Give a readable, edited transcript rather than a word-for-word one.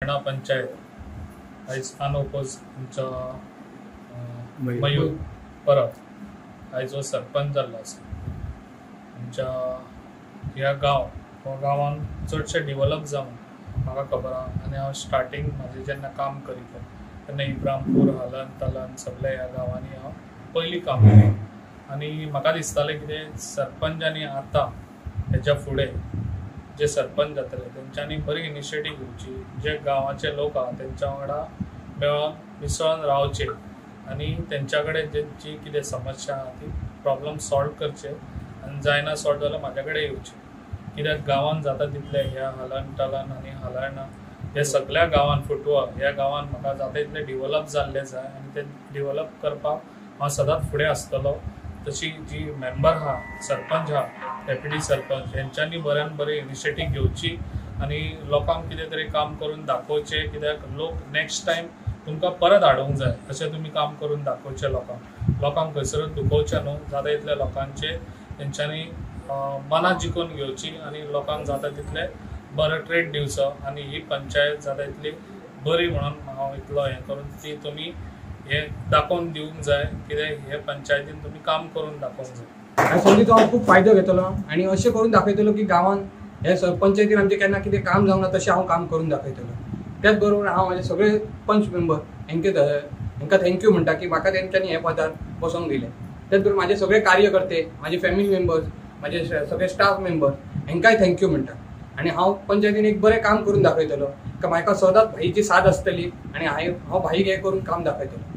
पेरणा पंचायत आयज अनओपोज आमचो मयूर परब आयजो सरपंच जाल्लो आसा। आमच्या ह्या गांवान चडशे डेव्हलप जावन म्हाका खबर आहा आनी हांव स्टार्टींग म्हाजें जेन्ना काम करीत तेन्ना इब्रामपूर हलन तलन सगळ्या ह्या गांवांनी हांव पयलीं काम केलें आनी म्हाका दिसतालें कितें सरपंचांनी आतां हेच्या फुडें जे सरपंच जातले तेंच्यांनी बरी इनिशिएटीव घेवची, जे गांवाचे लोक आहा तेंच्या वांगडा मेळोन मिसळून रावचे आनी तेंच्या कडेन जी कितें समस्या आहा ती प्रॉब्लम सॉल्व करचे आनी जायना सॉल्व जाल्यार म्हाजे कडेन येवचे। कित्याक गांवांत जाता तितले ह्या हलन टलन आनी हलर्णा हे सगळ्या गांवांत फुटवळ ह्या गांवांत म्हाका जाता तितले डेव्हलप जाल्ले जाय आनी ते डेव्हलप करपाक हांव सदांच फुडें आसतलो। तशी जी मेंबर आहा सरपंच आहा डेप्युटी सरपंच हेंच्यांनी बऱ्यान बरी इनिशिएटीव घेवची आनी लोकांक कितें तरी काम करून दाखोवचें, कित्याक लोक नेक्स्ट टायम तुमकां परत हाडूंक जाय अशें तुमी काम करून दाखोवचें लोकांक खंयसरूच दुखोवचें न्हू। जाता तितले लोकांचे तेंच्यांनी मनां जिखून घेवची आनी लोकांक जाता तितले बरो ट्रीट दिवचो आनी ही पंचायत जाता तितली बरी म्हणून हांव इतलो हें करून ती तुमी हे दाखोवन दिवंक जाय, कित्याक हे पंचायतीन तुमी काम करून दाखोवंक जाय। ह्या संदीचो हांव खूब फायदो घेतलो आनी अशें करून दाखयतलो की गांवांत हे पंचायतीन आमचे केन्ना कितें काम जावंक ना तशें हांव काम करून दाखयतलो। त्याच बरोबर हांव म्हाजे सगळे पंच मेंबर हेंकां थँक्यू म्हणटा की म्हाका तेंच्यांनी हे पदार बसोंक दिलें। त्याच बरोबर म्हाजे सगळे कार्यकर्ते, म्हाजे फॅमिली मेंबर्स, म्हाजे सगळे स्टाफ मेंबर हेंकांय थँक्यू म्हणटा आनी हांव पंचायतीन एक बरें काम करून दाखयतलो। म्हाका सदांच भाईची साथ आसतली आनी हांव भाईक हें करून काम दाखयतलो।